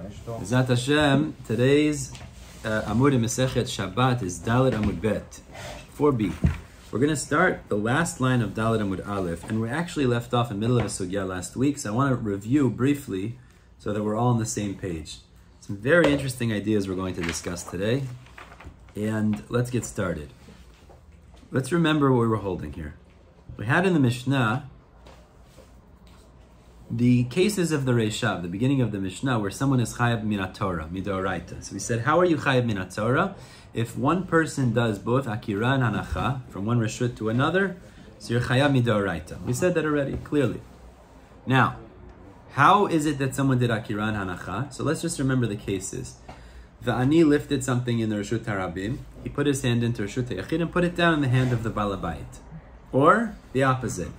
Zat Hashem, today's Amud in Masechet Shabbat is Dalet Amud Bet, 4b. We're going to start the last line of Dalet Amud Aleph, and we actually left off in the middle of a sugya last week, so I want to review briefly so that we're all on the same page. Some very interesting ideas we're going to discuss today, and let's get started. Let's remember what we were holding here. We had in the Mishnah the cases of the Reshav, the beginning of the Mishnah, where someone is chayav min Torah, midoraita. So we said, how are you chayav min Torah? If one person does both akira and hanacha, from one reshut to another, so you're chayav midoraita. We said that already, clearly. Now, how is it that someone did akira and hanacha? So let's just remember the cases. The ani lifted something in the reshut harabim, he put his hand into reshut hayachid and put it down in the hand of the balabayit. Or the opposite.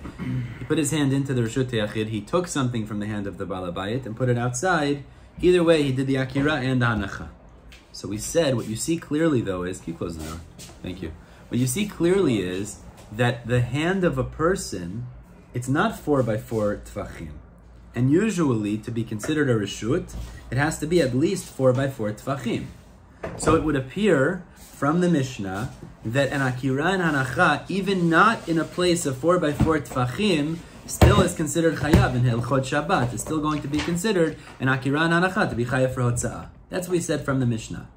He put his hand into the Reshut Yachid, he took something from the hand of the Balabayit and put it outside. Either way, he did the Akira and the Hanacha. So we said, what you see clearly though is, can you close the door? Thank you. What you see clearly is that the hand of a person, it's not 4x4 tfachim. And usually, to be considered a Reshut, it has to be at least 4x4 tfachim. So it would appear from the Mishnah that an Akira and Hanacha, even not in a place of 4x4 tfachim, still is considered chayav in Hilchot Shabbat. It's still going to be considered an Akira and Hanacha to be chayav for Hotza'ah. That's what we said from the Mishnah.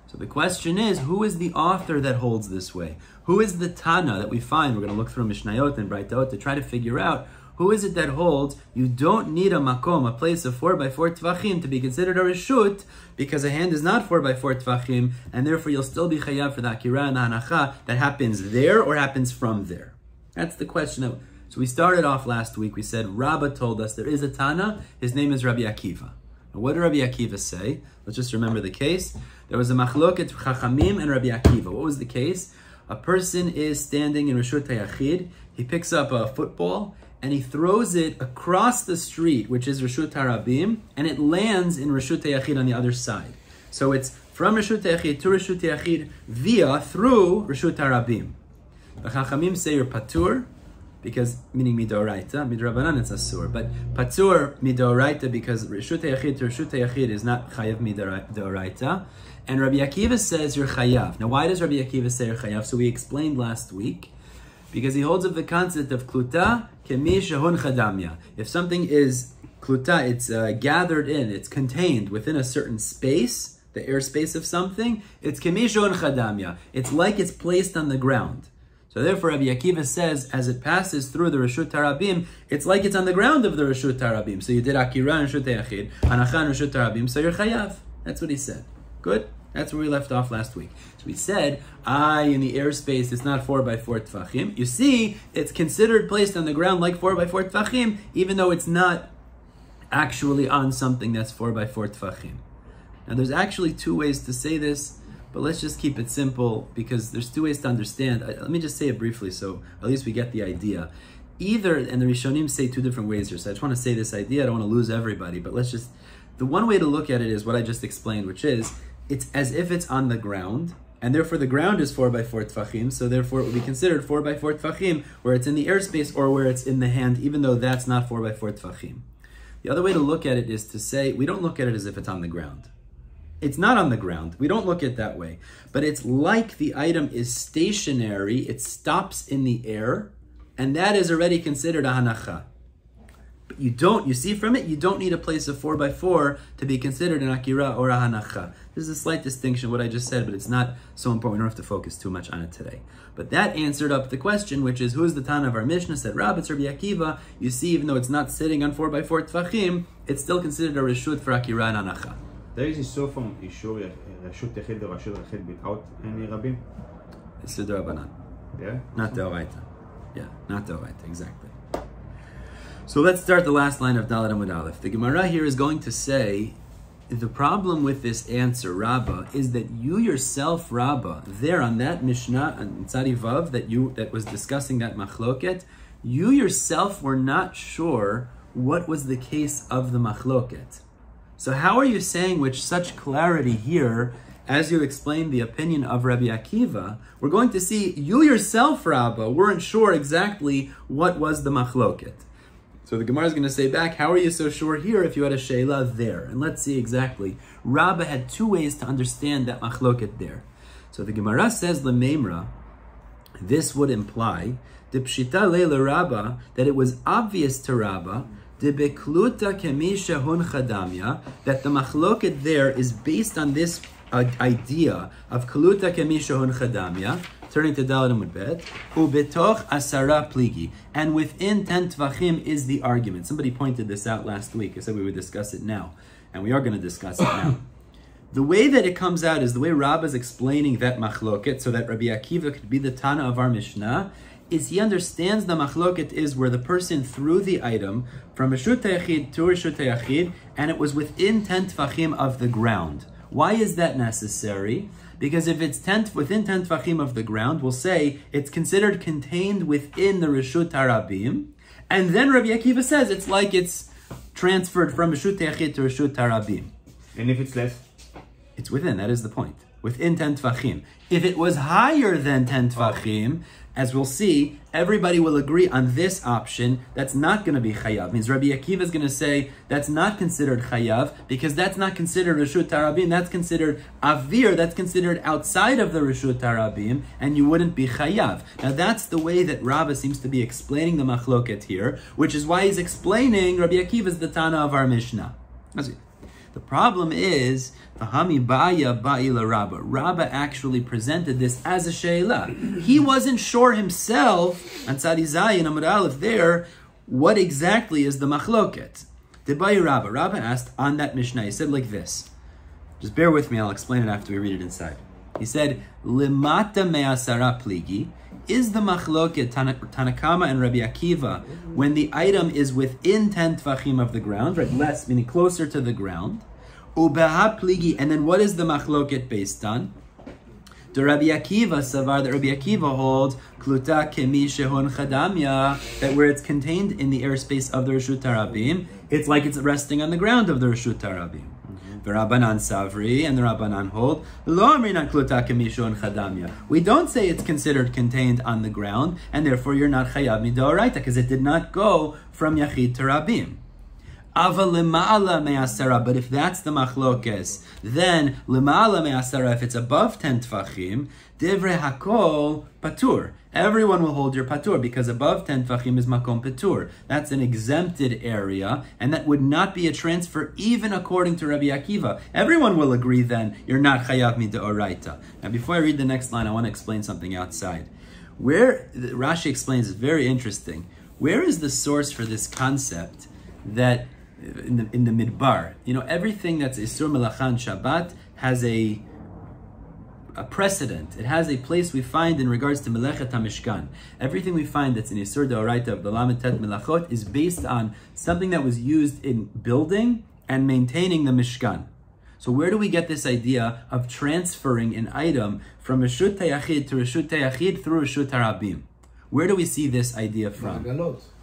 So the question is, who is the author that holds this way? Who is the Tanna that we find? We're going to look through Mishnayot and Braitaot to try to figure out who is it that holds you don't need a makom, a place of 4x4 tvachim to be considered a reshut, because a hand is not 4x4 tvachim, and therefore you'll still be chayav for the akira and the hanacha that happens there or happens from there. That's the question. So we started off last week, we said Rabba told us there is a Tanna, his name is Rabbi Akiva. Now what did Rabbi Akiva say? Let's just remember the case. There was a machloket Chachamim and Rabbi Akiva. What was the case? A person is standing in Reshut HaYachid, he picks up a football, and he throws it across the street, which is Reshut Harabim, and it lands in Reshut Yachid on the other side. So it's from Reshut Yachid to Reshut Yachid through Reshut Harabim. The Chachamim say you're patur, because meaning midoraita, midrabanan it's asur, but patur midoraita because Reshut Yachid to Reshut Yachid is not chayav midoraita, and Rabbi Akiva says you're chayav. Now why does Rabbi Akiva say you're chayav? So we explained last week, because he holds of the concept of kluta kemi shehun chadamya. If something is kluta, it's gathered in, it's contained within a certain space, the airspace of something, it's kemi shehun chadamya. It's like it's placed on the ground. So therefore Rabbi Akiva says, as it passes through the Reshut Harabim, it's like it's on the ground of the Reshut Harabim. So you did Akira and Reshut Yachid, Hanacha and Reshut Harabim, so you're chayav. That's what he said. Good? That's where we left off last week. So we said, in the airspace, it's not 4x4 tfachim. You see, it's considered placed on the ground like 4x4 tfachim, even though it's not actually on something that's 4x4 tfachim. Now, there's actually two ways to say this, but let's just keep it simple, because there's two ways to understand. Let me just say it briefly, so at least we get the idea. Either, and the Rishonim say two different ways here, so I just want to say this idea, I don't want to lose everybody, but let's just, the one way to look at it is what I just explained, which is, it's as if it's on the ground, and therefore the ground is 4x4 tfachim, so therefore it would be considered 4x4 tfachim, where it's in the airspace or where it's in the hand, even though that's not 4x4 tfachim. The other way to look at it is to say, we don't look at it as if it's on the ground. It's not on the ground. We don't look at it that way. But it's like the item is stationary, it stops in the air, and that is already considered a hanacha. But you see from it, you don't need a place of 4x4 to be considered an akira or a hanacha. This is a slight distinction, what I just said, but it's not so important. We don't have to focus too much on it today. But that answered up the question, which is, who is the Tanna of our Mishnah? Said Rabba, it's Rabbi Akiva. You see, even though it's not sitting on 4x4 tfachim, it's still considered a reshut for akira and hanacha. There is issue from Ishur Reshut Yachid to Reshut Yachid without any Rabbim? It's the Rabbanan. Yeah? Not the Oraita. Yeah, not the Oraita, exactly. So let's start the last line of Dalet Amud Aleph. The Gemara here is going to say, the problem with this answer, Rabba, is that you yourself, Rabba, there on that Mishnah, on Tzadi Vav, that was discussing that machloket, you yourself were not sure what was the case of the machloket. So how are you saying with such clarity here, as you explained the opinion of Rabbi Akiva, we're going to see you yourself, Rabba, weren't sure exactly what was the machloket. So the Gemara is going to say back, how are you so sure here if you had a sheila there? And let's see exactly. Rabba had two ways to understand that machloket there. So the Gemara says, Lememra, this would imply, the pshita leila Rabba, that it was obvious to Rabba, the bekluta kemisha hun chadamya, that the machloket there is based on this idea of kluta kemisha hun chadamya. Turning to Dalet Amud Bet, ubetoch asara pligi, and within 10 tvachim is the argument. Somebody pointed this out last week. I said we would discuss it now, and we are going to discuss it now. The way that it comes out is the way Rabba is explaining that machloket, so that Rabbi Akiva could be the Tanna of our Mishnah, is he understands the machloket is where the person threw the item from reshut hayachid to reshut hayachid, and it was within 10 tvachim of the ground. Why is that necessary? Because if it's within 10 tvachim of the ground, we'll say it's considered contained within the reshut harabim, and then Rabbi Akiva says it's like it's transferred from reshut hayachid to reshut harabim. And if it's less? It's within, that is the point. Within 10 tvachim. If it was higher than 10 tvachim, as we'll see, everybody will agree on this option. That's not going to be chayav. Means Rabbi Akiva is going to say that's not considered chayav because that's not considered reshut harabim. That's considered avir. That's considered outside of the reshut harabim, and you wouldn't be chayav. Now that's the way that Rabba seems to be explaining the machloket here, which is why he's explaining Rabbi Akiva is the Tanna of our Mishnah. The problem is, Rabba actually presented this as a sheila. He wasn't sure himself, on Tzadi Zayin, Amud Aleph there, what exactly is the machloket. Rabba asked on that Mishnah, he said like this. Just bear with me, I'll explain it after we read it inside. He said, Limata me'asara pligi, is the machloket Tanakama and Rabbi Akiva when the item is within 10 tvachim of the ground, right? Less, meaning closer to the ground. Ubeha pligi, and then what is the machloket based on? The Rabbi Akiva savar, that Rabbi Akiva holds kluta kemi shehon chadamya, that where it's contained in the airspace of the reshut harabim, it's like it's resting on the ground of the reshut harabim. The Rabbanan Savri and the Rabbanan hold, Lo amrinan kluta kemi shehon chadamya. We don't say it's considered contained on the ground, and therefore you're not chayav midoraita, because it did not go from yachid to rabim. Ava lema'ala me'asara, but if that's the machlokes, then lema'ala me'asara, if it's above 10 tvachim, divrei hakol patur. Everyone will hold your patur, because above 10 tvachim is makom patur. That's an exempted area, and that would not be a transfer even according to Rabbi Akiva. Everyone will agree then, you're not chayav midoraita. Now before I read the next line, I want to explain something outside. Where Rashi explains is very interesting. Where is the source for this concept that in the midbar, everything that's Isur Melachan Shabbat has a precedent. It has a place we find in regards to Melechet HaMishkan. Everything we find that's in Isur Deoraita of the Lamed Tet Melachot is based on something that was used in building and maintaining the Mishkan. So where do we get this idea of transferring an item from Reshut Hayachid to Reshut Hayachid through Reshut Harabim? Where do we see this idea from?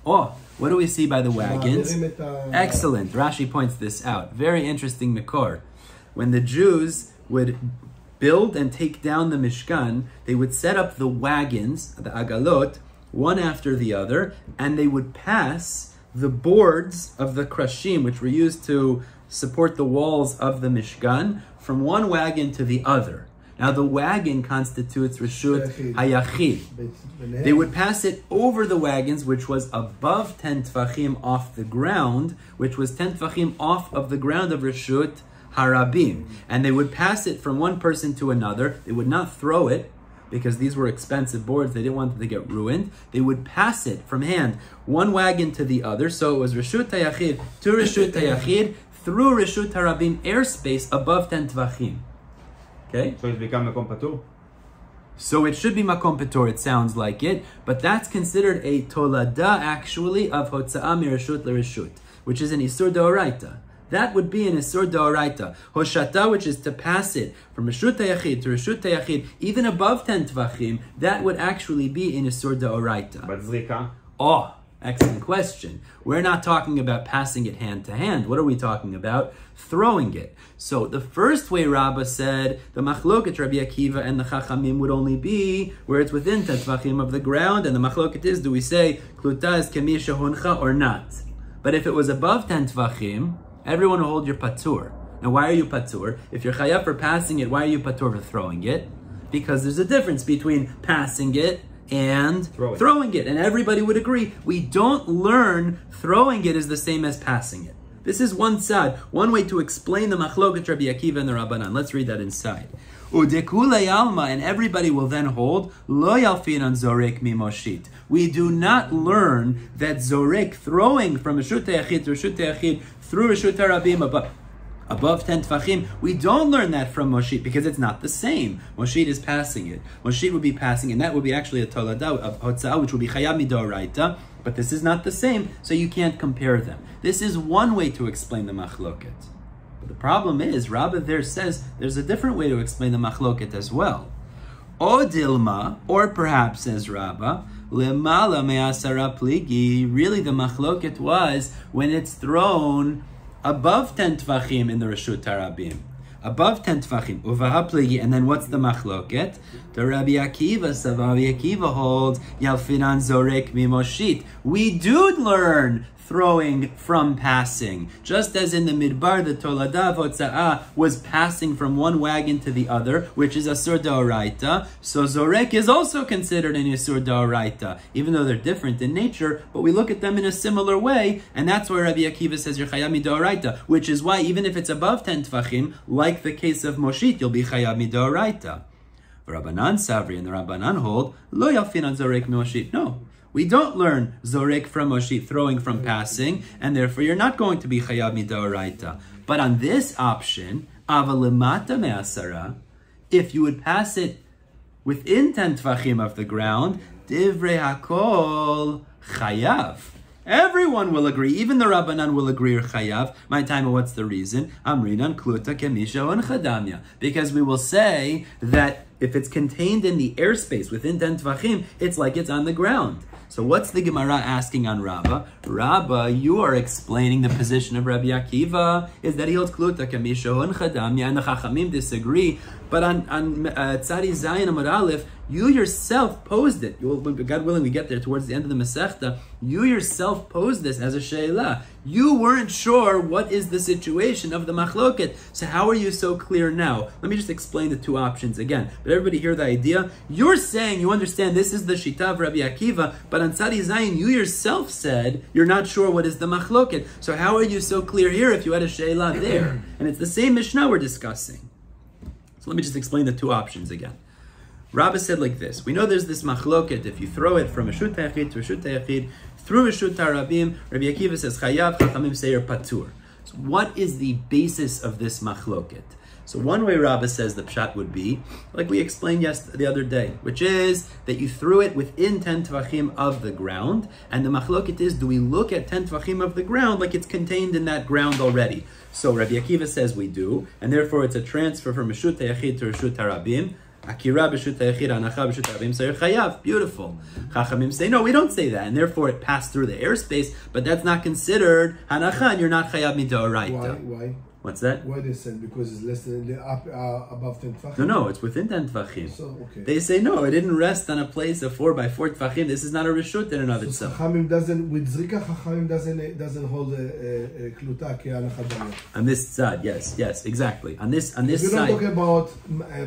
Oh, what do we see by the wagons? Excellent. Rashi points this out. Very interesting Mikor. When the Jews would build and take down the Mishkan, they would set up the wagons, the agalot, one after the other, and they would pass the boards of the krashim, which were used to support the walls of the Mishkan, from one wagon to the other. Now the wagon constitutes Reshut Hayachid. They would pass it over the wagons, which was above 10 Tvachim off the ground, which was 10 Tvachim off of the ground of Reshut Harabim. And they would pass it from one person to another. They would not throw it, because these were expensive boards. They didn't want them to get ruined. They would pass it from hand, one wagon to the other. So it was Reshut Hayachid to Reshut Hayachid through Reshut Harabim airspace above 10 Tvachim. Okay? So it's become Makom Patur? So it should be Makom Patur, it sounds like it, but that's considered a tolada actually of Hotza'ah Mireshut L'Reshut, which is an Isur Deoraita. That would be an Isur Deoraita. Hoshata, which is to pass it from Reshut Hayachid to Reshut Hayachid, even above 10 Tvachim, that would actually be an Isur Deoraita. But Zrika? Oh, excellent question. We're not talking about passing it hand to hand. What are we talking about? Throwing it. So the first way Rabba said the machloket Rabbi Akiva and the Chachamim would only be where it's within 10 tvachim of the ground, and the machloket is, do we say kluta is kemi shehoncha or not? But if it was above 10 tvachim, everyone will hold your patur. Now, why are you patur? If you're chayav for passing it, why are you patur for throwing it? Because there's a difference between passing it and throwing it. And everybody would agree, we don't learn throwing it is the same as passing it. This is one side, one way to explain the machloket Rabbi Akiva and the Rabbanan. Let's read that inside. Udekule alma, and everybody will then hold, lo yalfinan zorek mimoshit. We do not learn that zorek, throwing from Reshut Yachid to Reshut Yachid through Reshut Harabim above 10 tfachim, we don't learn that from Moshit because it's not the same. Moshit is passing it. Moshit would be passing, and that would be actually a tolada of hotzah, which would be chayav midoraita, but this is not the same, so you can't compare them. This is one way to explain the machloket. But the problem is, Rabba there says there's a different way to explain the machloket as well. O dilma, or perhaps, says Rabba, lemala me'asara pligi, really the machloket was when it's thrown above 10 tvachim in the Reshut Harabim. Above 10 tvachim, uvaha pligi, and then what's the machloket? The Rabbi Akiva, Rabbi Akiva holds, yalfinan zorek mimoshit. We do learn throwing from passing. Just as in the Midbar, the Tolada of Hotza'ah was passing from one wagon to the other, which is Asur D'Oraita, so Zorek is also considered an Asur D'Oraita, even though they're different in nature, but we look at them in a similar way, and that's why Rabbi Akiva says you're Chayav Midoraita, which is why even if it's above 10 Tvachim, like the case of Moshit, you'll be Chayav Midoraita. Rabbanan Savri and the Rabbanan hold, Lo Yalfinan Zorek Moshit. No. We don't learn zorek from Moshit, throwing from passing, and therefore you're not going to be chayav midoraita. But on this option, avalimata me'asara, if you would pass it within 10 tvachim of the ground, divrei hakol chayav. Everyone will agree, even the Rabbanan will agree or chayav. My time, what's the reason? Amrinan kluta kemisha and chadamya. Because we will say that if it's contained in the airspace within 10 tvachim, it's like it's on the ground. So what's the Gemara asking on Rabba? Rabba, you are explaining the position of Rabbi Akiva, is that he holds kluta kamisho and chadamya, and the Chachamim disagree. But on Tzadi Zayin Amud Aleph, you yourself posed it. God willing, we get there towards the end of the Masechta. You yourself posed this as a she'elah. You weren't sure what is the situation of the machloket. So how are you so clear now? Let me just explain the two options again. But everybody hear the idea? You're saying you understand this is the shita of Rabbi Akiva, but on Tzadi Zayin, you yourself said you're not sure what is the machloket. So how are you so clear here if you had a she'elah there? And it's the same Mishnah we're discussing. So let me just explain the two options again. Rabba said like this. We know there's this machloket. If you throw it from Reshut Yachid to Reshut Yachid through Reshut Harabim, Rabbi Akiva says chayav, Chachamim say you're patur. So what is the basis of this machloket? So one way Rabba says the pshat would be, like we explained the other day, which is that you threw it within 10 tvachim of the ground, and the machloket is, do we look at 10 tvachim of the ground like it's contained in that ground already? So Rabbi Akiva says we do, and therefore it's a transfer from Reshut Yachid to Reshut Harabim. Akira b'shut ha'echid, anacha b'shut ha'abim, so you're chayav. Beautiful. Chachamim say, no, we don't say that, and therefore it passed through the airspace, but that's not considered hanacha, and you're not chayav midoraita. Why? What's that? Why they said because it's less than above 10 tvachim? No, it's within 10 tvachim. So, okay. They say no, it didn't rest on a place of 4 by 4 tvachim. This is not a reshut in and of itself. Chachamim doesn't with zrika. Chachamim doesn't hold kluta ke'anacha. On this side, yes, exactly. On this side. We don't talk about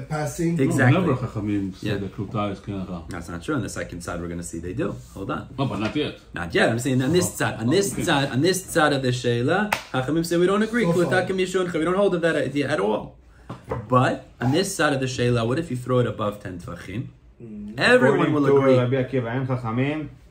passing. Exactly. No, never Chachamim say the kluta is ke'anacha. That's not true. On the second side, we're going to see they do. Hold on. No, but not yet. Not yet. I'm saying on this side, on this side of the sheila, Chachamim say we don't agree. Kluta we don't hold of that idea at all. But on this side of the sheila, what if you throw it above 10 tvachim? Everyone will agree.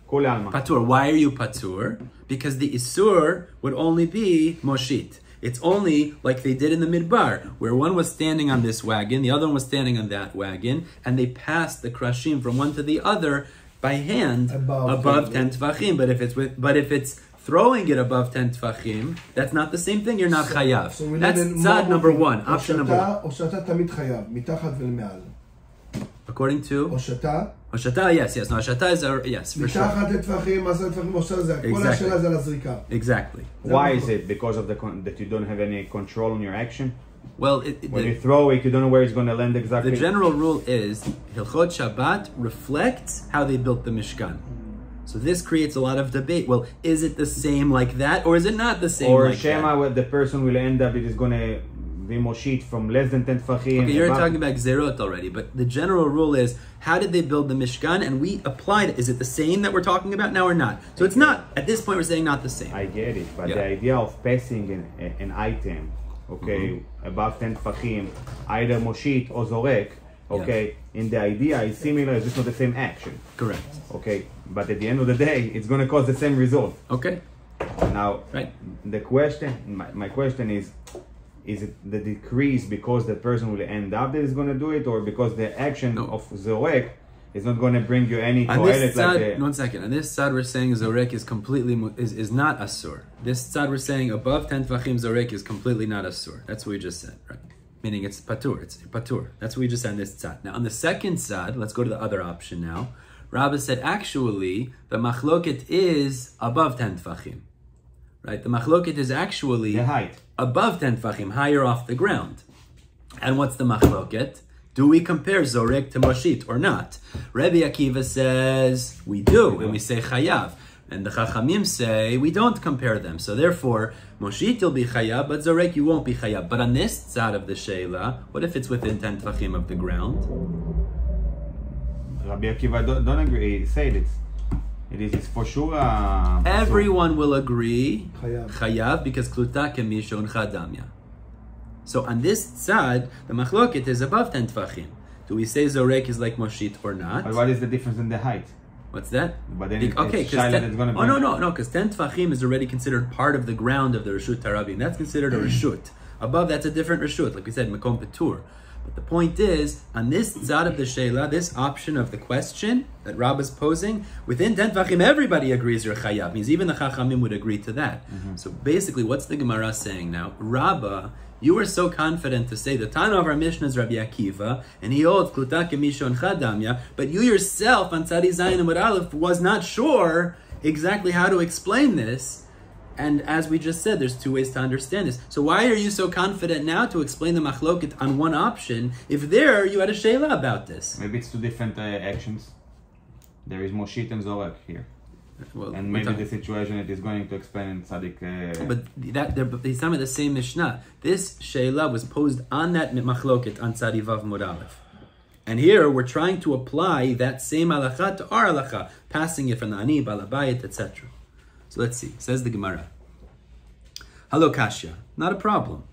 Patur. Why are you patur? Because the isur would only be moshit. It's only like they did in the midbar, where one was standing on this wagon, the other one was standing on that wagon, and they passed the krashim from one to the other by hand above 10 tvachim. But if it's throwing it above 10 tvachim, that's not the same thing. You're not chayav. So that's tzad number one. Option number one. According to Oshata, yes. No, Oshata is yes, for sure. Exactly. Why is it? Because of that you don't have any control on your action? Well, when you throw it, you don't know where it's going to land exactly. The general rule is Hilchot Shabbat reflects how they built the Mishkan. So this creates a lot of debate. Well, is it the same like that, or is it not the same or like Shema, that? where the person will end up, it is going to be moshit from less than 10 tfachim. Okay, you're talking about Gzerot already, but the general rule is, how did they build the Mishkan? And we applied it. Is it the same that we're talking about now or not? So it's not, at this point we're saying not the same. I get it, but the idea of passing an item, okay, above 10 tfachim, either moshit or zorek, okay, in the idea is similar, it's just not the same action. Correct. Okay, but at the end of the day, it's going to cause the same result. Okay. Now, the question, my question is it the decrease because the person will end up that is going to do it, or because the action of Zorek is not going to bring you any toilet like one second. On this side, we're saying Zorek is completely, is not Asur. This side, we're saying above 10 Tvachim, Zorek is completely not Asur. That's what we just said, right? Meaning it's Patur. It's Patur. That's what we just said on this side. Now, on the second side, let's go to the other option now. Rabba said, actually, the Machloket is above 10 Tvachim. Right? The Machloket is actually the height. Above 10 Tfachim, higher off the ground. And what's the Machloket? Do we compare Zorek to Moshit or not? Rebbi Akiva says we do, and we say Chayav. And the Chachamim say we don't compare them. So therefore, Moshit you'll be Chayav, but Zorek you won't be Chayav. But on this side of the Sheila, what if it's within 10 Tfachim of the ground? Rabbi Akiva don't agree. Say it. It is for sure. Everyone will agree Chayav because Kluta Kemishon Chadamya. So on this side, the Machloket is above 10 Tfachim. Do we say Zorek is like Moshit or not? But what is the difference in the height? What's that? But then it's because 10 Tfachim is already considered part of the ground of the Reshut Tarabim. That's considered a Reshut. Above, that's a different Reshut, like we said, Mekom Petur. But the point is, on this Zad of the Sheila, this option of the question that Rabba's posing, within 10 Tvachim, everybody agrees you're Chayav. Means even the Chachamim would agree to that. So basically, what's the Gemara saying now? Rabba, you were so confident to say the Tanna of our Mishnah is Rabbi Akiva, and he holds Kluta Kemishon Chadamya, but you yourself, on Tzadi Zayin Amud Aleph, was not sure exactly how to explain this. And as we just said, there's two ways to understand this. So why are you so confident now to explain the machloket on one option if there you had a sheila about this? Maybe it's two different actions. There is Moshit and Zorek here. Well, and maybe the situation it is going to explain in Tzadik. But he's talking about the same Mishnah. This sheila was posed on that machloket on Tzadi Vav Mud Aleph. And here we're trying to apply that same halacha to our halacha, passing it from the Ani, Balabayit, etc. So let's see. Says the Gemara. Hello, Kashya. Not a problem.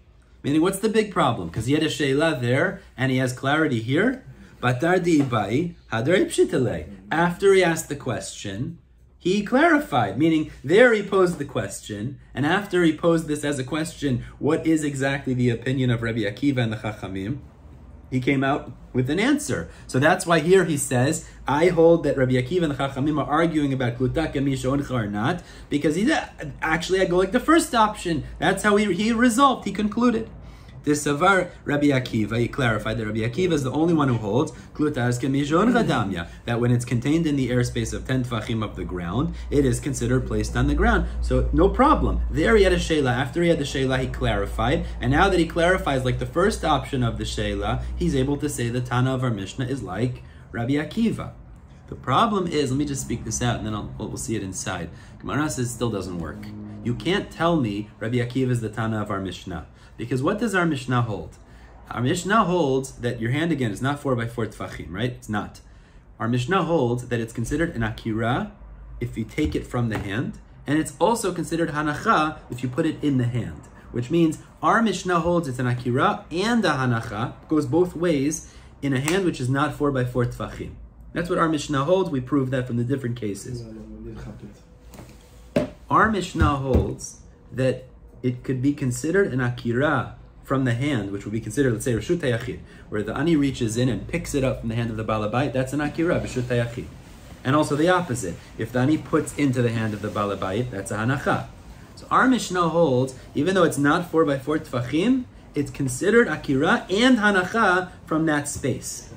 Meaning, what's the big problem? Because he had a sheila there, and he has clarity here. Batar di ibai, hadar ipshitale. After he asked the question, he clarified. Meaning, there he posed the question, and after he posed this as a question, what is exactly the opinion of Rabbi Akiva and the Chachamim? He came out with an answer. So that's why here he says, I hold that Rabbi Akiva and the Chachamim are arguing about Kluta Kemishon Oncha or not, because I go like the first option. That's how he resolved, he concluded. This Savar Rabbi Akiva, he clarified that Rabbi Akiva is the only one who holds Kluta Kemishon Chadamya, that when it's contained in the airspace of 10 Tfachim of the ground, it is considered placed on the ground. So no problem. There he had a sheila. After he had the sheila, he clarified. And now that he clarifies like the first option of the sheila, he's able to say the Tanna of our Mishnah is like Rabbi Akiva. The problem is, let me just speak this out and then we'll see it inside. Gemara says it still doesn't work. You can't tell me Rabbi Akiva is the Tanna of our Mishnah. Because what does our Mishnah hold? Our Mishnah holds that your hand, again, is not 4 by 4 tfachim, right? It's not. Our Mishnah holds that it's considered an akira if you take it from the hand, and it's also considered hanacha if you put it in the hand. Which means our Mishnah holds it's an akira and a hanacha, goes both ways, in a hand which is not 4 by 4 tfachim. That's what our Mishnah holds. We proved that from the different cases. Our Mishnah holds that it could be considered an akira from the hand, which would be considered, let's say, Reshut HaYachid, where the ani reaches in and picks it up from the hand of the Balabait, that's an akira, Reshut HaYachid. And also the opposite. If the ani puts into the hand of the Balabait, that's a hanacha. So our Mishnah holds, even though it's not 4 by 4 tfachim, it's considered akira and hanacha from that space.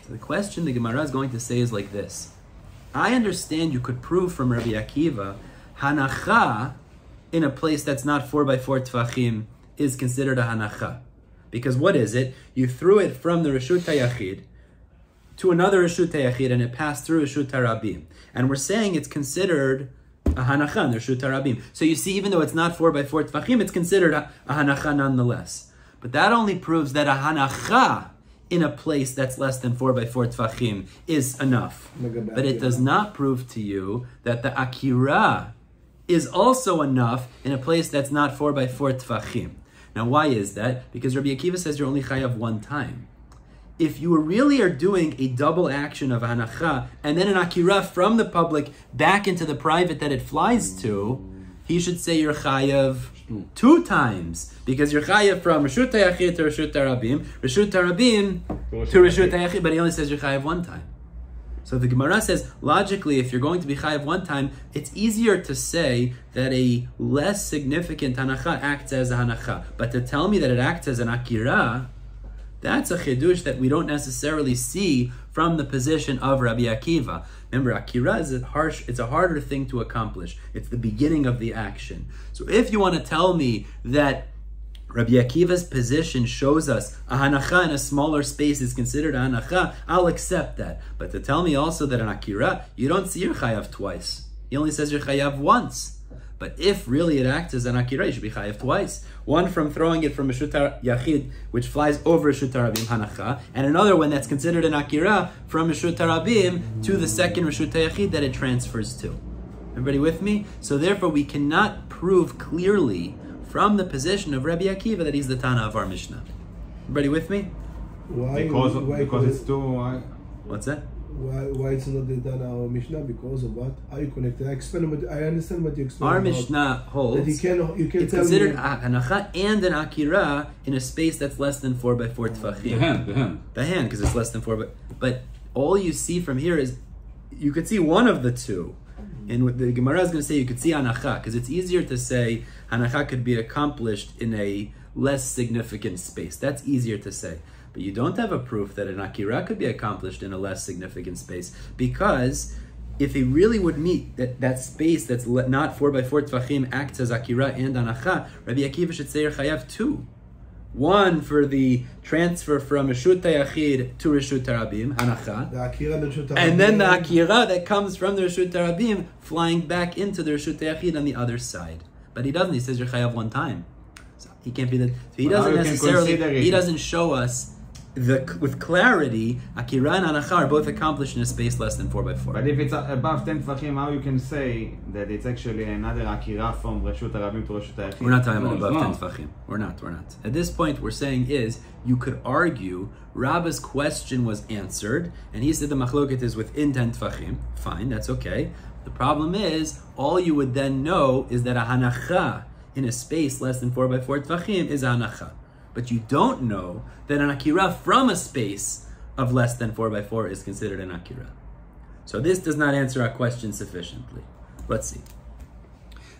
So the question the Gemara is going to say is like this. I understand you could prove from Rabbi Akiva, hanacha in a place that's not 4 by 4 tfachim is considered a hanacha. Because what is it? You threw it from the Reshut HaYachid to another reshut hayachid and it passed through reshut harabim. And we're saying it's considered a hanacha, reshut harabim. So you see, even though it's not 4x4 tefachim, it's considered a hanacha nonetheless. But that only proves that a hanacha in a place that's less than 4x4 tefachim is enough. But it does not prove to you that the akira is also enough in a place that's not 4x4 tefachim. Now, why is that? Because Rabbi Akiva says you're only chayav one time. If you really are doing a double action of hanacha and then an akira from the public back into the private that it flies to, he should say you're chayav 2 times, because you're chayav from reshut hayachid to reshut harabim to reshut hayachid, but he only says you're chayav 1 time. So the Gemara says, logically, if you're going to be chayav 1 time, it's easier to say that a less significant hanacha acts as a hanacha. But to tell me that it acts as an akira, that's a chidush that we don't necessarily see from the position of Rabbi Akiva. Remember, akira is it's a harder thing to accomplish. It's the beginning of the action. So if you want to tell me that Rabbi Akiva's position shows us a hanacha in a smaller space is considered a hanacha, I'll accept that. But to tell me also that an akira, you don't see your chayav twice. He only says you're chayav once. But if really it acts as an akira, you should be chayav twice. One from throwing it from a reshut yachid, which flies over reshut harabim, hanacha, and another one that's considered an akira from reshut harabim to the second reshut yachid that it transfers to. Everybody with me? So therefore we cannot prove clearly from the position of Rebbi Akiva that he's the Tanna of our Mishnah. Everybody with me? Why Because it's too... What's that? Why it's not the Tanna of our Mishnah? Because of what? How you connected? I understand what you explained. Our Mishnah holds that you can it's considered hanacha and an akira in a space that's less than 4x4 tefachim. The hand, because it's less than 4. But all you see from here is you could see one of the two. And what the Gemara is going to say, you could see hanacha, because it's easier to say hanacha could be accomplished in a less significant space. That's easier to say. But you don't have a proof that an akira could be accomplished in a less significant space, because if he really would meet that space that's not 4x4 tefachim acts as akira and hanacha, Rabbi Akiva should say you're chayav 2. One for the transfer from reshut hayachid to reshut harabim, hanacha, and then the akira that comes from the reshut harabim flying back into the reshut hayachid on the other side. But he doesn't. He says you're chayav 1 time. So he can't be that. So he doesn't necessarily. He doesn't show us with clarity. Akira and hanacha are both accomplished in a space less than 4x4. But if it's above 10 tefachim, how you can say that it's actually another akira from reshut harabim to reshut hayachid? We're not talking about above 10 tefachim. We're not. At this point, we're saying is you could argue Rabba's question was answered, and he said the machloket is within 10 tefachim. Fine, that's okay. The problem is all you would then know is that a hanacha in a space less than 4x4 tefachim is a hanacha. But you don't know that an akira from a space of less than 4x4 is considered an akira. So this does not answer our question sufficiently. Let's see.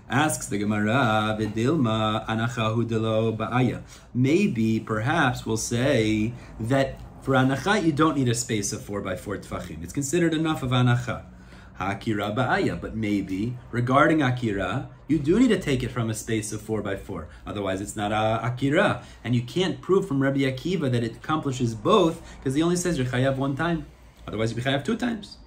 Asks the Gemara, V'dilma anachahu delo ba'aya. Maybe, perhaps, we'll say that for anacha you don't need a space of 4x4 tefachim. It's considered enough of anacha. Akira ba'aya, but maybe regarding akira, you do need to take it from a space of 4x4. Otherwise, it's not a akira, and you can't prove from Rabbi Akiva that it accomplishes both because he only says you're chayav 1 time. Otherwise, you'd be chayav 2 times.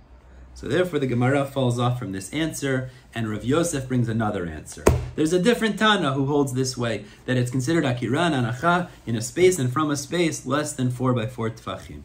So therefore, the Gemara falls off from this answer, and Rav Yosef brings another answer. There's a different Tanna who holds this way, that it's considered akira and anacha in a space and from a space less than 4x4 tefachim.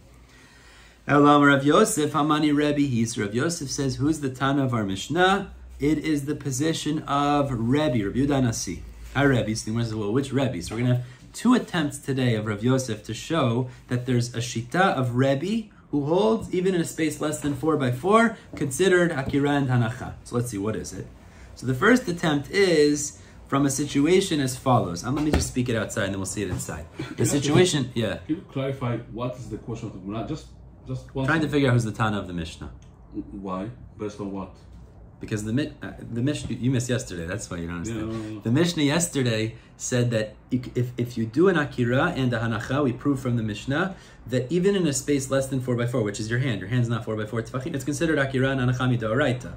Elam Rav Yosef, Hamani Rebbi, he's Rav Yosef says, who's the Tanna of our Mishnah? It is the position of Rebbi, Rabbi Yehuda Nasi. Hi Rebbi, so well, which Rebbi? So we're going to have 2 attempts today of Rav Yosef to show that there's a shita of Rebbi who holds, even in a space less than 4x4, considered akira and hanacha. So let's see, what is it? So the first attempt is from a situation as follows. Let me just speak it outside and then we'll see it inside. The situation, yeah. Can you clarify what is the question of the Gemara? Just one trying to figure out who's the Tanna of the Mishnah. Why? Based on what? Because the Mishnah, you missed yesterday, that's why you don't understand. Yeah. The Mishnah yesterday said that if you do an akira and a hanacha, we prove from the Mishnah that even in a space less than 4x4, which is your hand's not 4x4 tefachim, it's considered akira and hanacha midoraita.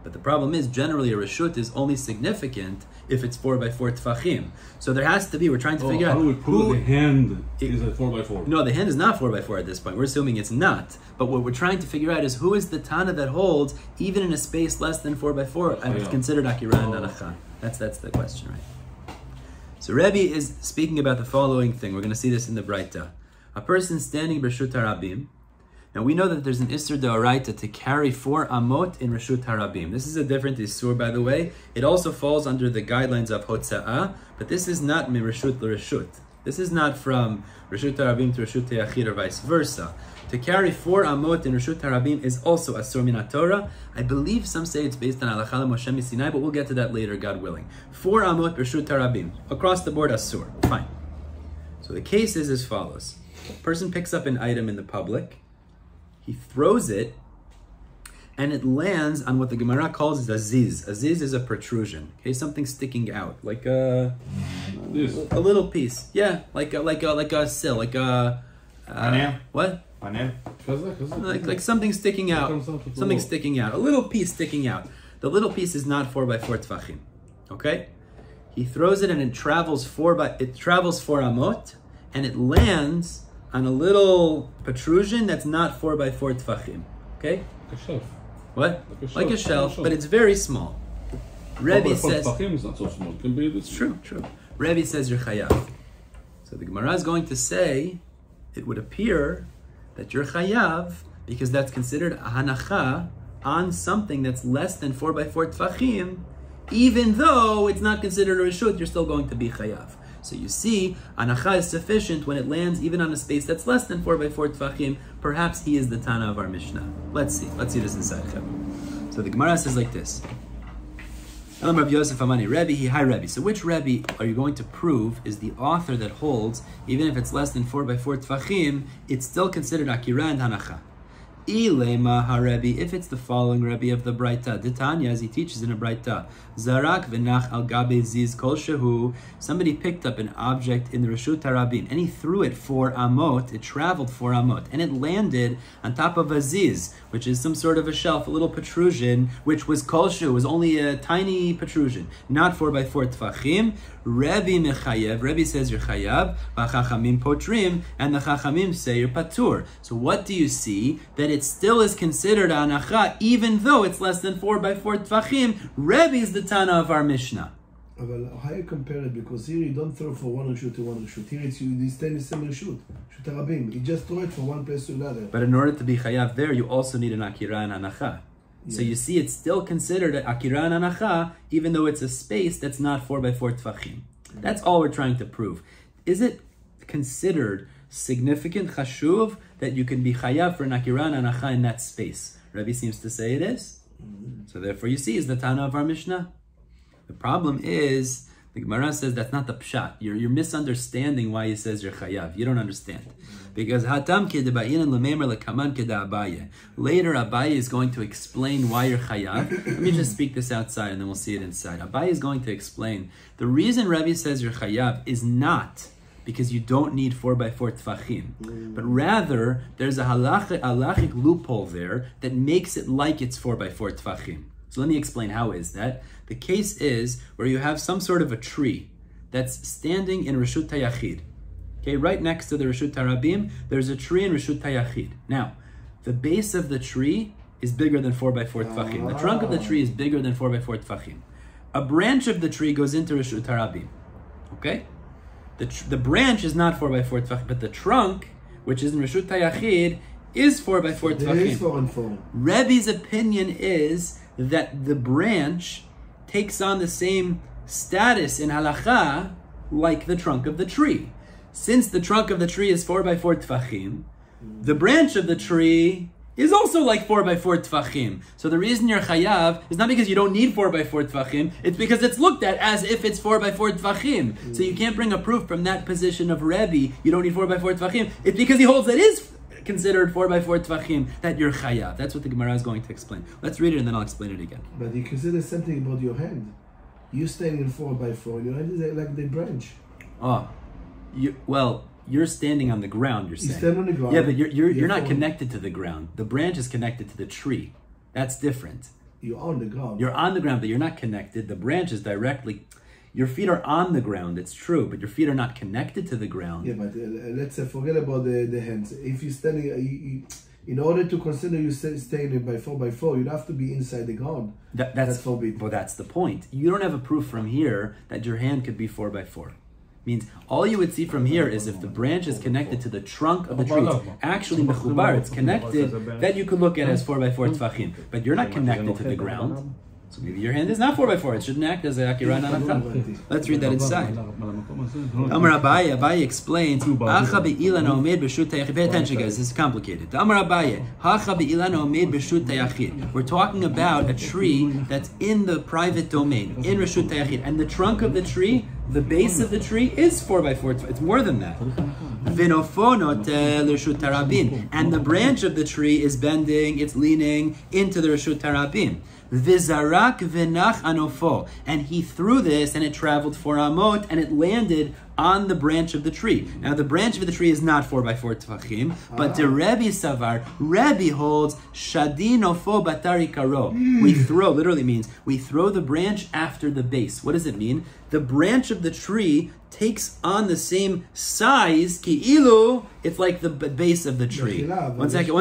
But the problem is, generally, a reshut is only significant if it's 4x4 tfachim. So there has to be, we're trying to figure out how do we prove the hand is a 4x4? No, the hand is not 4x4 at this point. We're assuming it's not. But what we're trying to figure out is who is the Tanna that holds, even in a space less than 4x4, and it's considered Akira and Anacha. That's the question, right? So Rebbi is speaking about the following thing. We're going to see this in the Braita. A person standing Reshut Harabim. Now we know that there's an Isser D'Oraita to carry 4 amot in Reshut Harabim. This is a different Isur, by the way. It also falls under the guidelines of Hotza'ah, but this is not min Reshut l'Reshut. This is not from Reshut Harabim to Reshut Yachid or vice versa. To carry 4 amot in Reshut Harabim is also Asur min Torah. I believe some say it's based on Halacha Moshe Misinai, but we'll get to that later, God willing. 4 amot Reshut Harabim. Across the board, Asur. Fine. So the case is as follows. A person picks up an item in the public, he throws it, and it lands on what the Gemara calls a ziz. A ziz is a protrusion, okay, something sticking out, like a little piece. Yeah, like a sill, like a what? Like something sticking out, something sticking out, a little piece sticking out. The little piece is not 4x4 tfachim. Okay, he throws it and it travels 4 amot, and it lands on a little protrusion that's not 4x4 tfachim. Okay? Like a shelf. What? Like a shelf, but it's very small. Rebbi says... tfachim is not so small. It can be this. True. Rebbi says you're chayav. So the Gemara is going to say, it would appear that you're chayav because that's considered a hanacha on something that's less than 4x4 tfachim, even though it's not considered a reshut, you're still going to be chayav. So you see, anacha is sufficient when it lands even on a space that's less than 4x4 tfachim. Perhaps he is the Tanna of our Mishnah. Let's see this inside. So the Gemara says like this. Elam Rav Yosef Amani, Rebbi, hi Rebbi. So which Rebbi are you going to prove is the author that holds, even if it's less than 4x4 tfachim, it's still considered Akira and Hanacha? Ilema HaRebbi, if it's the following Rebbi of the Braita, the Tanya, as he teaches in a Braita, Zarak v'nach al gabe ziz kol shehu, somebody picked up an object in the Reshut Harabim, and he threw it 4 amot, it traveled 4 amot, and it landed on top of a ziz, which is some sort of a shelf, a little protrusion, which was kol shehu, was only a tiny protrusion, not 4x4 tfachim. Rebbi mechayev, Rebbi says you're chayav, v'chachamim potrim, and the chachamim say you're patur. So what do you see? That it still is considered anacha, even though it's less than 4x4 tfachim. Rebbi is the Tanna of our Mishnah. But how you compare it? Because here you don't throw for one reshut to one reshut. Here it's you stay in the same reshut. Reshut Harabim. You just throw it from one place to another. But in order to be chayav there, you also need an akira and anacha. So you see, it's still considered Akira and Anacha, even though it's a space that's not 4x4 tfachim. That's all we're trying to prove. Is it considered significant chashuv that you can be chayav for an Akira and Anacha in that space? Rebbi seems to say it is. So therefore, you see, is the Tanna of our Mishnah. The problem is, the Gemara says that's not the pshat. You're misunderstanding why he says you're chayav. You don't understand. Because hatam kedebayin lememer lekaman keda Abaye. Later, Abaye is going to explain why you're chayav. Let me just speak this outside and then we'll see it inside. Abaye is going to explain the reason Rebbi says you're chayav is not because you don't need 4x4 tfachim, but rather there's a halachic loophole there that makes it like it's 4x4 tfachim. So let me explain how is that. The case is where you have some sort of a tree that's standing in Reshut Hayachid. Okay, right next to the Reshut Harabim, there's a tree in Reshut Hayachid. Now, the base of the tree is bigger than 4x4 tfachim. The trunk of the tree is bigger than 4x4 tfachim. A branch of the tree goes into Reshut Harabim. Okay? The branch is not 4x4 tfachim, but the trunk, which is in Reshut Hayachid, is 4x4 tfachim. It is 4 and 4. Rebbi's opinion is that the branch takes on the same status in halacha like the trunk of the tree. Since the trunk of the tree is 4x4 tfachim, the branch of the tree is also like 4x4 tfachim. So the reason you're chayav is not because you don't need 4x4 tfachim, it's because it's looked at as if it's 4x4 tfachim. So you can't bring a proof from that position of Rebbi, you don't need 4x4 tfachim. It's because he holds that is considered 4x4 tfachim that you're chayav. That's what the Gemara is going to explain. Let's read it and then I'll explain it again. But you consider something about your hand. You standing in 4x4, your hand is like the branch. Oh, you're standing on the ground, you're saying. You stand on the ground. Yeah, but you're not connected to the ground. The branch is connected to the tree. That's different. You're on the ground. You're on the ground, but you're not connected. The branch is directly... Your feet are on the ground, it's true, but your feet are not connected to the ground. Yeah, but let's forget about the hands. If you're standing... in order to consider you staying by 4x4, you'd have to be inside the ground. That's forbidden. Well, that's the point. You don't have a proof from here that your hand could be 4x4. Means all you would see from here is if the branch is connected to the trunk of the tree, it's actually mechubar, it's connected, then you could look at it as 4x4 tefachim. But you're not connected to the ground. So maybe your hand is not 4x4. It shouldn't act as a akira nanachah. Let's read that inside. Amar Abaye explains, Acha be'ilan omed b'shut tayachid. Pay attention, guys. This is complicated. Amar Abaye, Hacha be'ilan omed b'shut tayachid. We're talking about a tree that's in the private domain, in reshut tayachid, and the trunk of the tree, the base of the tree, is 4x4. It's more than that. And the branch of the tree is bending, it's leaning into the reshut tarabim. Vizarak v'nach anofo, and he threw this, and it traveled 4 amot, and it landed on the branch of the tree. Now the branch of the tree is not 4x4 tefachim, but the Rebbi savar, Rebbi holds shadi nofo batari karo. We throw, literally means we throw the branch after the base. What does it mean? The branch of the tree takes on the same size, ki'ilu, it's like the base of the tree. One second.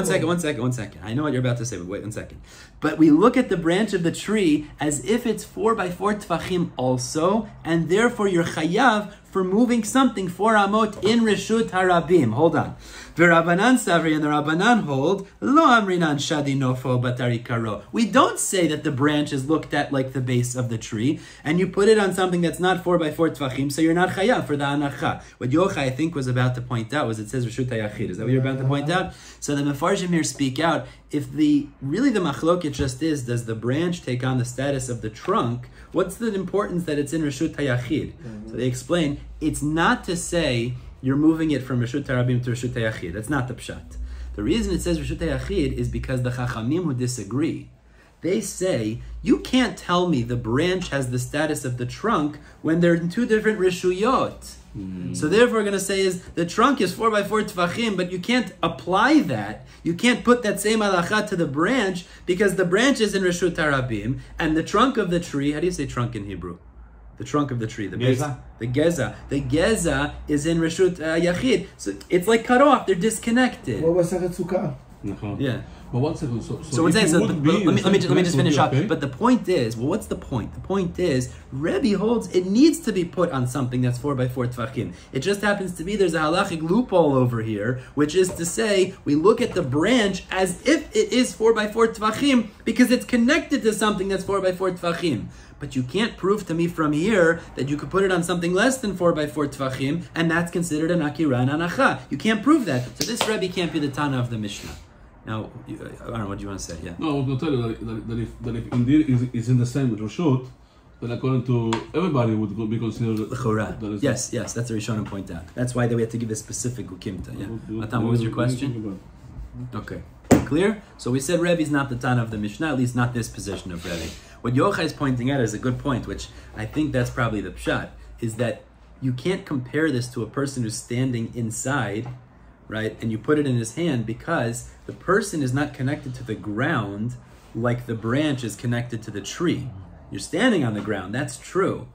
I know what you're about to say, but wait 1 second. But we look at the branch of the tree as if it's 4x4 tefachim also, and therefore you're chayav for moving something 4 amot in reshut harabim. Hold on. V'Rabbanan savri, and the Rabbanan hold lo amrinan shadi nofo batari karo. We don't say that the branch is looked at like the base of the tree, and you put it on something that's not 4x4 tefachim, so you're not chayav for the anacha. What Yochai, I think, was about to point out was it says reshut hayachid. Is that what you're about to point out? So the mefarshim here speak out. If the machloket just is, does the branch take on the status of the trunk? What's the importance that it's in reshut hayachid? So they explain it's not to say you're moving it from reshut tarabim to reshut hayachid. That's not the pshat. The reason it says reshut hayachid is because the chachamim who disagree, they say you can't tell me the branch has the status of the trunk when they're in 2 different reshuyot. So therefore, we're going to say is the trunk is 4x4 tefachim, but you can't apply that. You can't put that same halacha to the branch because the branch is in reshut tarabim, and the trunk of the tree. How do you say trunk in Hebrew? The trunk of the tree, the base, the geza is in reshut yachid. So it's like cut off. They're disconnected. What was sukkah? Yeah. But 1 second. So let me just finish up. Okay. But the point is, well, what's the point? The point is, Rebbi holds it needs to be put on something that's 4x4 tefachim. It just happens to be there's a halachic loophole over here, which is to say we look at the branch as if it is 4x4 tefachim because it's connected to something that's 4x4 tefachim. But you can't prove to me from here that you could put it on something less than 4x4 tefachim, and that's considered an akira and anacha. You can't prove that. So this Rebbi can't be the Tanna of the Mishnah. Now, I don't know, what do you want to say? Yeah. No, I was going to tell you that if indeed it's in the same with Reshut, then according to everybody would be considered... Yes, that's the Rishonim point out. That's why we had to give a specific ukimta. Yeah. Matam, what was your question? Okay. Clear? So we said Rebbe is not the Tanna of the Mishnah, at least not this position of Rebbe. What Yochai is pointing out is a good point, which I think that's probably the pshat, is that you can't compare this to a person who's standing inside, right, and you put it in his hand because the person is not connected to the ground like the branch is connected to the tree. You're standing on the ground, that's true,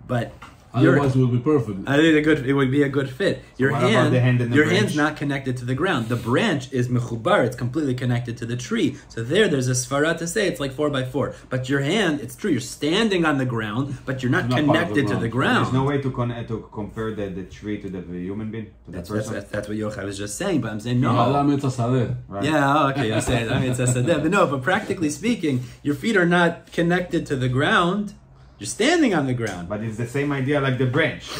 but otherwise it would be perfect. I think it would be a good fit. Your hand's not connected to the ground. The branch is mechubar, it's completely connected to the tree. So there's a svara to say it's like 4x4. But your hand, it's true, you're standing on the ground, but you're not connected to the ground. There's no way to compare the tree to the human being, to the person. That's what Yochai was just saying, but I'm saying no. Right. Yeah, okay, you're saying it's a sadeh. But no, but practically speaking, your feet are not connected to the ground. You're standing on the ground. But it's the same idea like the branch.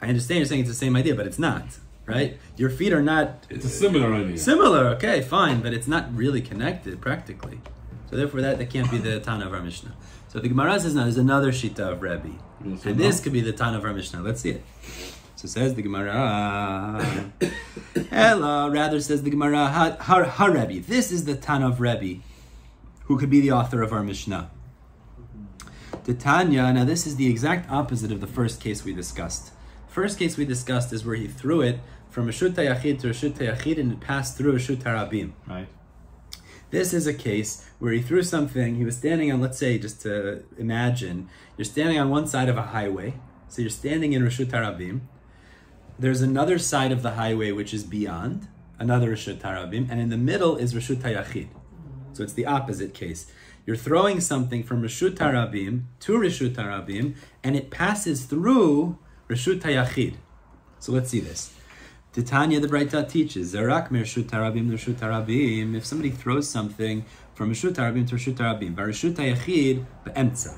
I understand you're saying it's the same idea, but it's not, right? Your feet are not... It's a similar idea. Similar, okay, fine, but it's not really connected practically. So therefore that can't be the Tanna of our Mishnah. So the Gemara says now there's another Shita of Rebbi. And this could be the Tanna of our Mishnah. Let's see it. So says the Gemara... Ella, rather says the Gemara, ha Rebbi. This is the Tanna of Rebbi, who could be the author of our Mishnah. The Tanya, now this is the exact opposite of the first case we discussed. First case we discussed is where he threw it from Reshut Hayachid to Reshut Hayachid and it passed through Reshut Harabim. Right. This is a case where he threw something, he was standing on, let's say, just to imagine, you're standing on one side of a highway, so you're standing in Reshut HaRabim, there's another side of the highway which is beyond, another Reshut HaRabim, and in the middle is Reshut HaYachid. So it's the opposite case. You're throwing something from Reshut HaRabim to Reshut HaRabim, and it passes through Reshut HaYachid. So let's see this. Tanya, the Braita teaches, Zerak Reshut HaRabim to Reshut HaRabim, if somebody throws something from Reshut HaRabim to Reshut HaRabim, Reshut HaYachid be'emtza.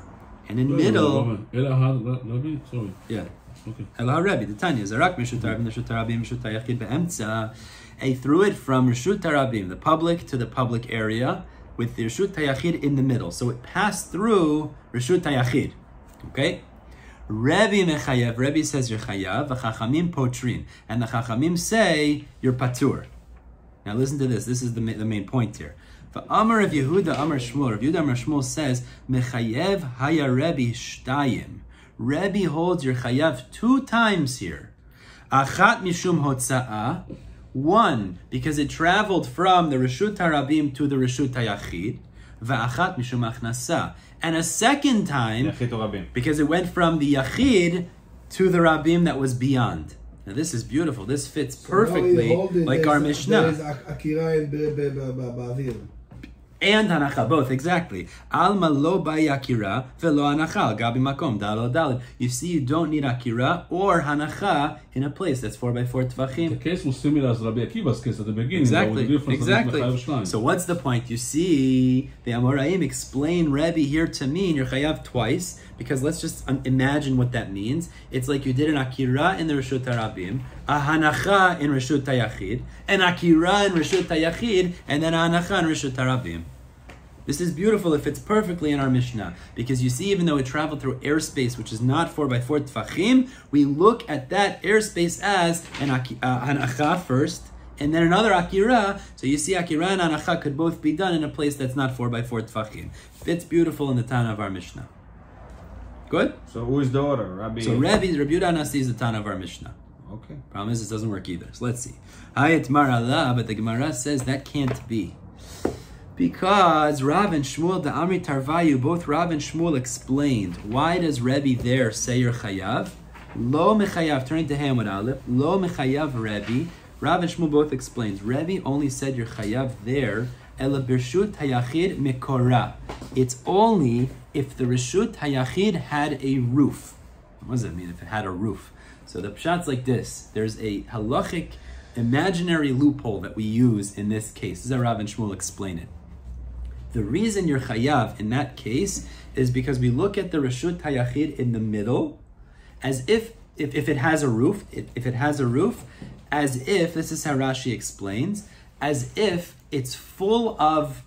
And in the middle... Sorry. Yeah. Okay. Rebbi, Tanya, Zerak Reshut HaRabim to Reshut HaRabim, Reshut HaYachid be'emtza. He threw it from Reshut HaRabim, the public to the public area, with the Reshut HaYachid in the middle. So it passed through Reshut HaYachid. Okay? Rebbi mechayev. Rebbi says you're chayav. V'chachamim potrin. And the chachamim say you're patur. Now listen to this. This is the main point here. V'amar of Yehuda Amar Shmuel. Rav Yehuda Amar Shmuel says mechayev haya Rebbi shtayim. Rebbi holds your chayav 2 times here. Achat mishum hotza'ah. 1, because it traveled from the Reshut HaRabim to the Reshut HaYachid. V'achat mishum achnasa. And a second time, because it went from the Yachid to the Rabim that was beyond. Now this is beautiful. This fits perfectly like our Mishnah. There is Akira and And hanacha, both, exactly. Alma lo bay akira velo hanacha gabi makom dalal dalal. You see, you don't need akira or hanacha in a place that's 4x4 tvachim. The case was similar as Rabbi Akiva's case at the beginning. Exactly. So what's the point? You see, the Amoraim explain Rebbe here to mean you're chayav twice, because let's just imagine what that means. It's like you did an akira in the Reshut HaRabim, a hanacha in Reshut HaYachid, an akira in Reshut HaYachid, and then a hanacha in Reshut HaRabim. This is beautiful if it's perfectly in our Mishnah, because you see, even though it traveled through airspace which is not 4x4 tfachim, we look at that airspace as an hanacha first, and then another akira. So you see, akira and hanacha could both be done in a place that's not 4x4 tfachim. Fits beautiful in the Tanna of our Mishnah. Good? So who is the order? Rabbi? So Rabbi Yehuda Nasi is the Tanna of our Mishnah. Okay. Problem is, it doesn't work either. So let's see. Hayat Mar Allah, but the Gemara says that can't be. Because Rav and Shmuel, the Amri Tarvayu, both Rav and Shmuel explained, why does Rebbe there say you're chayav? Lo mechayav, turning to Hamud Aleph, lo mechayav Rebbe. Rav and Shmuel both explains, Rebbe only said you're chayav there, ela birshut hayachid mekora. It's only if the Reshut HaYachid had a roof. What does that mean, if it had a roof? So the pshat's like this. There's a halachic, imaginary loophole that we use in this case. This is how Rav and Shmuel explain it. The reason you're chayav in that case is because we look at the Reshut HaYachid in the middle, as if it has a roof, as if, this is how Rashi explains, as if it's full of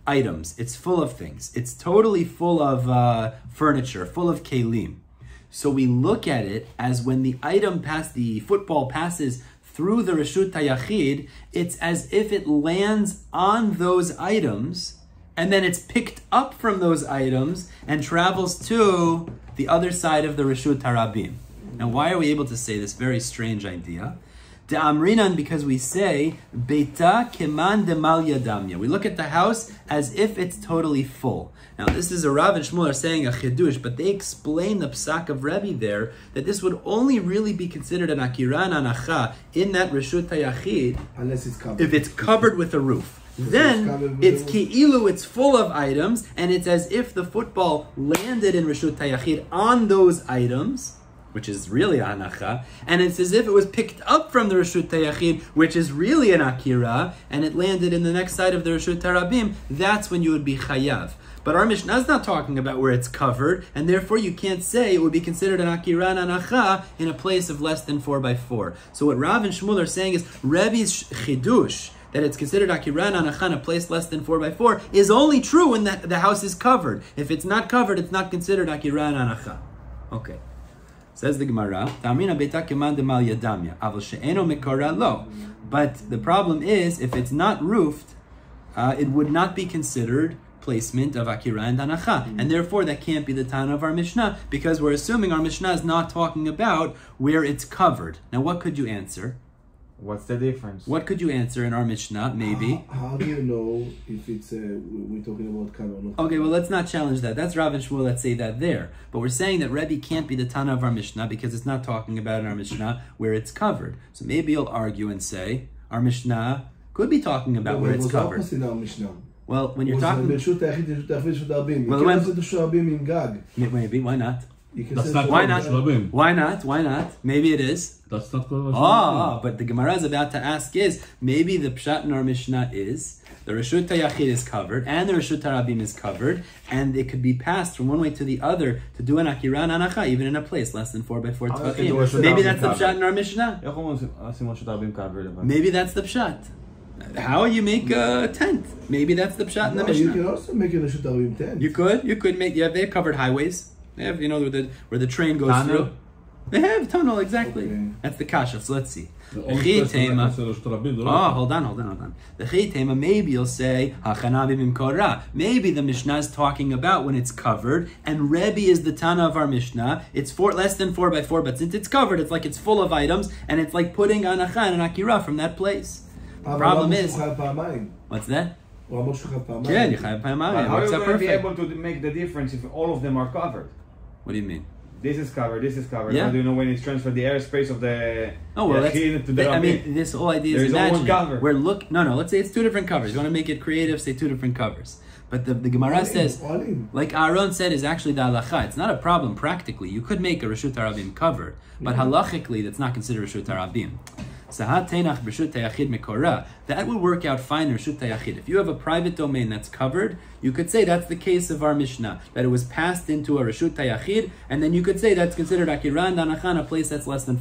items, it's full of things, it's totally full of furniture, full of kelim. So we look at it as when the football passes through the Reshut HaYachid, it's as if it lands on those items, and then it's picked up from those items and travels to the other side of the Reshut HaRabim. Now, why are we able to say this very strange idea? De Amrinan, because we say, Beita keman de mal yadamya. We look at the house as if it's totally full. Now, this is a Rav and Shmuel are saying a chidush, but they explain the psak of Rebbe there, that this would only really be considered an akira and anacha in that Reshut HaYachid, unless it's covered. if it's covered with a roof. Then it's ki'ilu, it's full of items, and it's as if the football landed in Reshut HaYachid on those items, which is really a hanacha, and it's as if it was picked up from the Reshut HaYachid, which is really an akira, and it landed in the next side of the Reshut HaRabim. That's when you would be chayav. But our Mishnah is not talking about where it's covered, and therefore you can't say it would be considered an akira and anacha in a place of less than 4x4. So what Rav and Shmuel are saying is Rebbe's chidush, that it's considered akira and anacha in a place less than 4x4, is only true when the house is covered. If it's not covered, it's not considered akira and anacha. Okay. Says the Gemara, but the problem is, if it's not roofed, it would not be considered placement of akira and anacha, and therefore that can't be the Tanna of our Mishnah, because we're assuming our Mishnah is not talking about where it's covered. Now, what could you answer? What's the difference? What could you answer in our Mishnah? Maybe. How do you know if it's we're talking about Tanna or not? Okay, well, let's not challenge that. That's Rav and Shmuel that say that there. But we're saying that Rebbi can't be the Tanna of our Mishnah because it's not talking about in our Mishnah where it's covered. So maybe you'll argue and say our Mishnah could be talking about where it's covered. Opposite in our Mishnah. Well, when you're talking... Maybe, why not? That's not Why not? Rabim. Why not? Why not? Maybe it is. That's not called But the Gemara is about to ask is, maybe the Pshat in our Mishnah is, the Reshut HaYachid is covered, and the Reshut HaRabim is covered, and it could be passed from one way to the other to do an Akira and Anacha, even in a place less than 4x4 Tvachim. Maybe that's the Pshat in our Mishnah. Maybe that's the Pshat. How you make a tent? Maybe that's the Pshat in the Mishnah. You can also make a Reshut HaRabim tent. You could make, they have covered highways. They have, where the train goes through. They have tunnel, exactly. Okay. That's the kasha. So let's see. Hold on. The Chitema, maybe you'll say, maybe the Mishnah is talking about when it's covered, and Rebbi is the Tanna of our Mishnah. It's less than 4x4, but since it's covered, it's like it's full of items, and it's like putting Anacha and Akira from that place. The problem is, what's that? How are you going to be able to make the difference if all of them are covered? What do you mean? This is covered, this is covered. Yeah. How do you know when it's transferred the airspace of the... this whole idea is imaginary. Let's say it's two different covers. You want to make it creative, say two different covers. But the Gemara says, like Aaron said, is actually the halacha. It's not a problem practically. You could make a Reshut HaRabim cover, but halachically, that's not considered Reshut HaRabim. That would work out fine in Reshut HaYachid. If you have a private domain that's covered, you could say that's the case of our Mishnah, that it was passed into a Reshut HaYachid, and then you could say that's considered Akira and Anacha, a place that's less than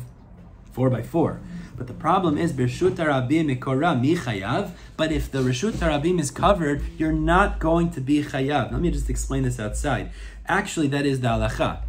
4x4. But the problem is, Reshut HaRabim Mikora mi chayav, but if the Reshut HaRabim is covered, you're not going to be chayav. Let me just explain this outside. Actually, that is the halacha.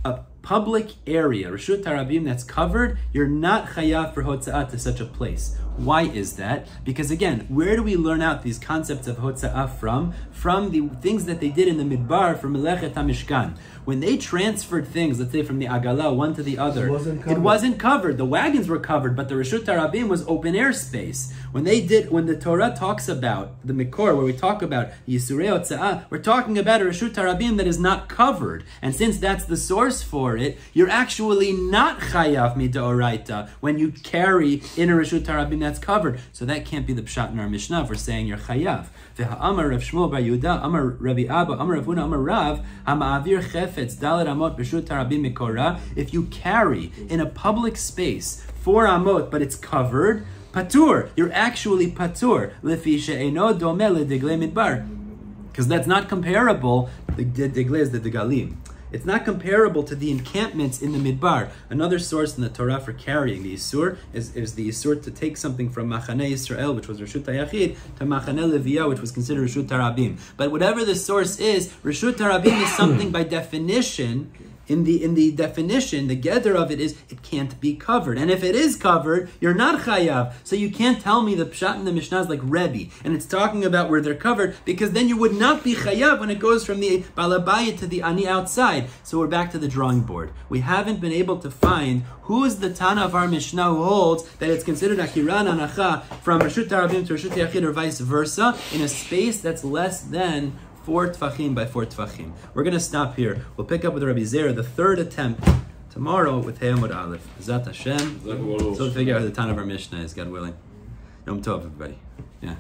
A public area, Reshut HaRabim, that's covered, you're not chayav for hotza'ah to such a place. Why is that? Because again, where do we learn out these concepts of hotza'ah from? From the things that they did in the Midbar for Melechet HaMishkan. When they transferred things, let's say from the Agala, one to the other, it wasn't covered. The wagons were covered, but the Reshut HaRabim was open air space. When the Torah talks about the Mikor, where we talk about Yisurei Hotza'ah, we're talking about a Reshut HaRabim that is not covered. And since that's the source for it, you're actually not chayav midoraita when you carry in a Reshut HaRabim that's covered. So that can't be the pshat in our Mishnah if we're saying you're chayav. Amar Rav Shmuel bar Yehuda, Amar Rabbi Abba, Amar Rav Huna, Amar Rav, Hama'avir chefetz dalet amot b'reshut harabim mikora. If you carry in a public space 4 amot, but it's covered, patur, you're actually patur. Lefi she'eno domeh lediglei midbar, because that's not comparable. The diglei is the digalim. It's not comparable to the encampments in the Midbar. Another source in the Torah for carrying the Yisur is the Yisur to take something from Machane Yisrael, which was Reshut HaYachid, to Machane Leviyah, which was considered Reshut HaRabim. But whatever the source is, Reshut HaRabim is something by definition. In the definition, the gather of it is it can't be covered. And if it is covered, you're not chayav. So you can't tell me the pshat in the Mishnah is like Rebbi, and it's talking about where they're covered, because then you would not be chayav when it goes from the balabayit to the ani outside. So we're back to the drawing board. We haven't been able to find who is the Tanna of our Mishnah who holds that it's considered Akira and Anacha from Reshut HaRabim to Reshut HaYachid or vice versa in a space that's less than 4 Tvachim by 4 Tvachim. We're going to stop here. We'll pick up with Rabbi Zera, the third attempt, tomorrow with Amud Aleph. Zat Hashem. So we'll figure out who the Tanna of our Mishnah is, God willing. Yom Tov, everybody. Yeah.